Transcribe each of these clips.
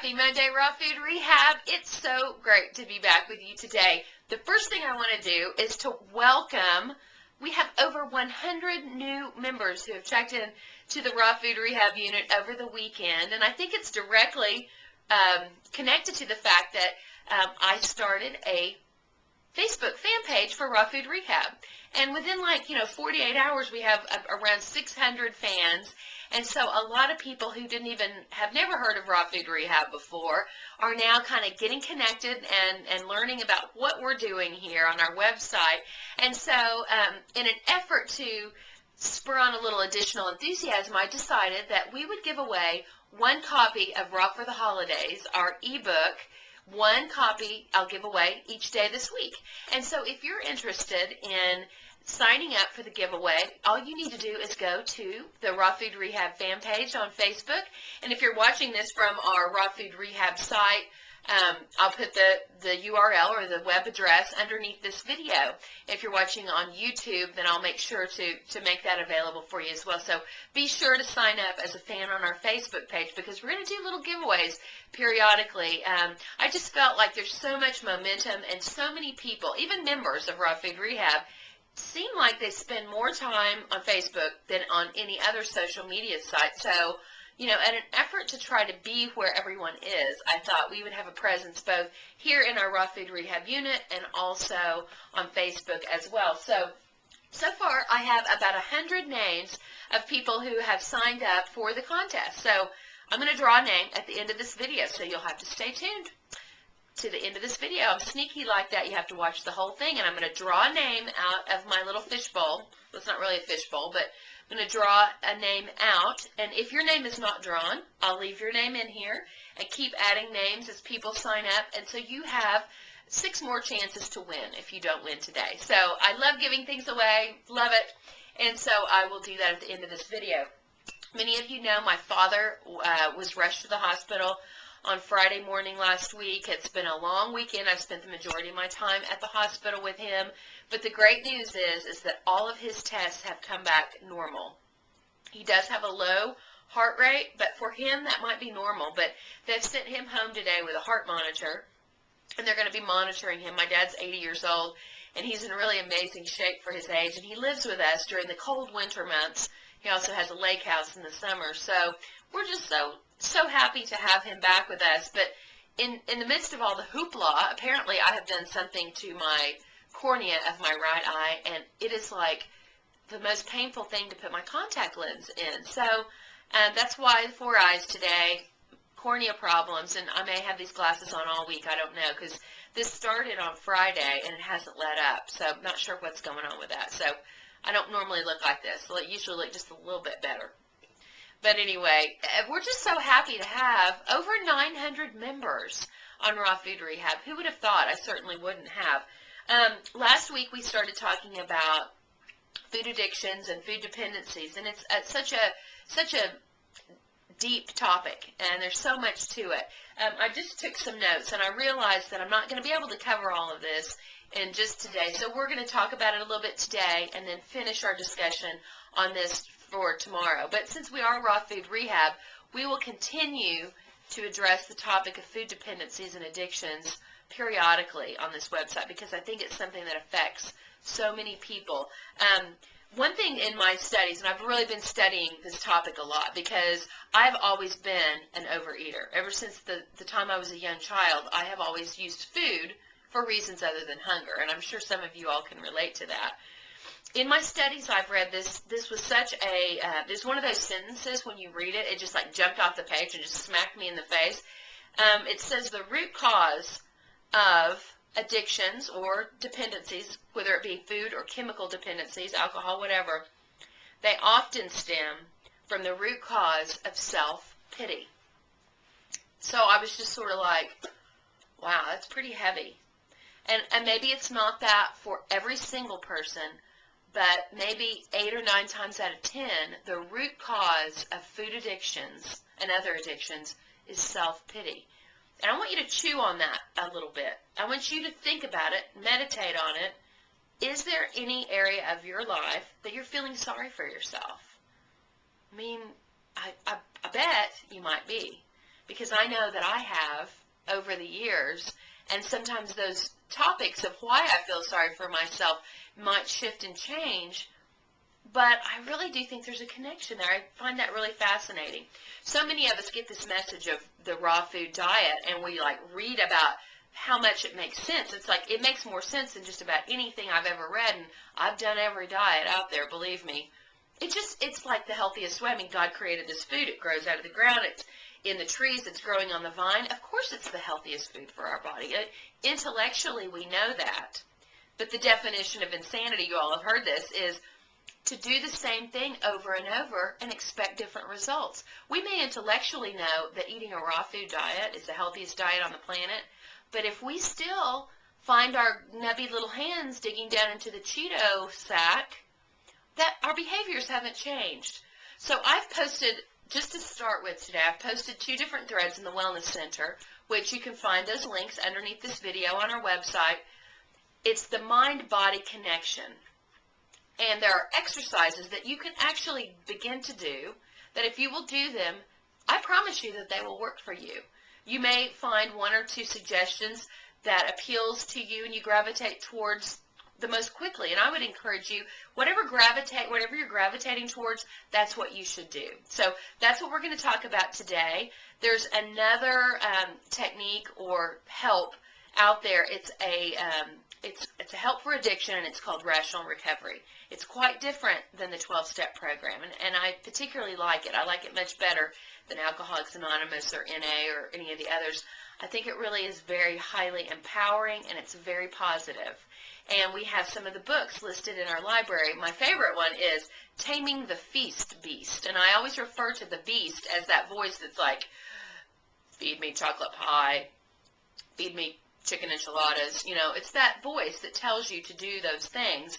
Happy Monday, Raw Food Rehab. It's so great to be back with you today. The first thing I want to do is to welcome, we have over 100 new members who have checked in to the Raw Food Rehab unit over the weekend, and I think it's directly connected to the fact that I started a Facebook fan page for Raw Food Rehab. And within 48 hours, we have around 600 fans. And so a lot of people who have never heard of Raw Food Rehab before are now kind of getting connected and learning about what we're doing here on our website. And so in an effort to spur on a little additional enthusiasm, I decided that we would give away one copy of Raw for the Holidays, our ebook. One copy I'll give away each day this week. And so if you're interested in signing up for the giveaway, all you need to do is go to the Raw Food Rehab fan page on Facebook. And if you're watching this from our Raw Food Rehab site, I'll put the URL or the web address underneath this video. If you're watching on YouTube, then I'll make sure to make that available for you as well. So be sure to sign up as a fan on our Facebook page because we're going to do little giveaways periodically. I just felt like there's so much momentum and so many people, even members of Raw Food Rehab, seem like they spend more time on Facebook than on any other social media site. So, in an effort to try to be where everyone is, I thought we would have a presence both here in our Raw Food Rehab unit and also on Facebook as well. So far I have about 100 names of people who have signed up for the contest. So I'm going to draw a name at the end of this video, so you'll have to stay tuned to the end of this video. I'm sneaky like that. You have to watch the whole thing, and I'm going to draw a name out of my little fishbowl. Well, it's not really a fishbowl, but I'm going to draw a name out, and if your name is not drawn, I'll leave your name in here and keep adding names as people sign up, and so you have 6 more chances to win if you don't win today. So I love giving things away, love it, and so I will do that at the end of this video. Many of you know my father was rushed to the hospital on Friday morning last week. It's been a long weekend. I've spent the majority of my time at the hospital with him. But the great news is that all of his tests have come back normal. He does have a low heart rate, but for him that might be normal. But they've sent him home today with a heart monitor, and they're going to be monitoring him. My dad's 80 years old, and he's in really amazing shape for his age, and he lives with us during the cold winter months. He also has a lake house in the summer. So we're just so happy to have him back with us. But in the midst of all the hoopla, apparently I have done something to my cornea of my right eye, and it is like the most painful thing to put my contact lens in. So that's why 4 eyes today, cornea problems, and I may have these glasses on all week. I don't know, because this started on Friday and it hasn't let up. So I'm not sure what's going on with that. So I don't normally look like this. So I usually look just a little bit better. But anyway, we're just so happy to have over 900 members on Raw Food Rehab. Who would have thought? I certainly wouldn't have. Last week we started talking about food addictions and food dependencies, and it's such a deep topic, and there's so much to it. I just took some notes, and I realized that I'm not going to be able to cover all of this in just today, so we're going to talk about it a little bit today and then finish our discussion on this for tomorrow. But since we are Raw Food Rehab, we will continue to address the topic of food dependencies and addictions periodically on this website because I think it's something that affects so many people. One thing in my studies, and I've really been studying this topic a lot because I've always been an overeater. Ever since the time I was a young child, I have always used food for reasons other than hunger, and I'm sure some of you all can relate to that. In my studies, I've read this was such a, there's one of those sentences when you read it, it just like jumped off the page and just smacked me in the face. It says the root cause of addictions or dependencies, whether it be food or chemical dependencies, alcohol, whatever, they often stem from the root cause of self-pity. So I was just sort of like, wow, that's pretty heavy. And maybe it's not that for every single person, but maybe 8 or 9 times out of 10, the root cause of food addictions and other addictions is self-pity. And I want you to chew on that a little bit. I want you to think about it, meditate on it. Is there any area of your life that you're feeling sorry for yourself? I mean, I bet you might be. because I know that I have over the years, and sometimes those topics of why I feel sorry for myself might shift and change, but I really do think there's a connection there. I find that really fascinating. So many of us get this message of the raw food diet, and we like read about how much it makes sense. It's like it makes more sense than just about anything I've ever read, and I've done every diet out there, believe me. It's like the healthiest way. I mean, God created this food. It grows out of the ground. It's in the trees. It's growing on the vine. Of course it's the healthiest food for our body. Intellectually, we know that. But the definition of insanity, you all have heard this, is to do the same thing over and over and expect different results. We may intellectually know that eating a raw food diet is the healthiest diet on the planet, but if we still find our nubby little hands digging down into the Cheeto sack, that our behaviors haven't changed. So I've posted, just to start with today, I've posted 2 different threads in the Wellness Center, which you can find those links underneath this video on our website. It's the mind-body connection. And there are exercises that you can actually begin to do that if you will do them, I promise you that they will work for you. You may find 1 or 2 suggestions that appeals to you and you gravitate towards the most quickly. And I would encourage you, whatever you're gravitating towards, that's what you should do. So that's what we're going to talk about today. There's another technique or help out there. It's a help for addiction, and it's called Rational Recovery. It's quite different than the 12-step program, and I particularly like it. I like it much better than Alcoholics Anonymous or NA or any of the others. I think it really is very highly empowering, and it's very positive. And we have some of the books listed in our library. My favorite one is Taming the Feast Beast, and I always refer to the beast as that voice that's like, feed me chocolate pie, feed me chicken enchiladas. You know, it's that voice that tells you to do those things.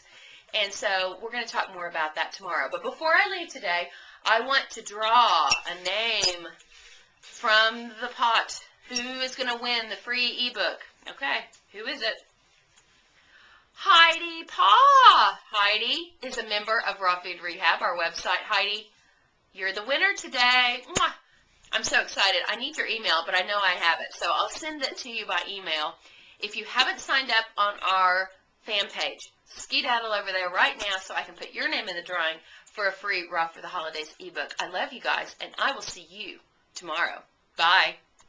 And so we're going to talk more about that tomorrow. But before I leave today, I want to draw a name from the pot. Who is going to win the free ebook? Okay, who is it? Heidi Pa. Heidi is a member of Raw Food Rehab, our website. Heidi, you're the winner today. Mwah. I'm so excited. I need your email, but I know I have it, so I'll send it to you by email. If you haven't signed up on our fan page, skedaddle over there right now so I can put your name in the drawing for a free Raw for the Holidays ebook. I love you guys, and I will see you tomorrow. Bye.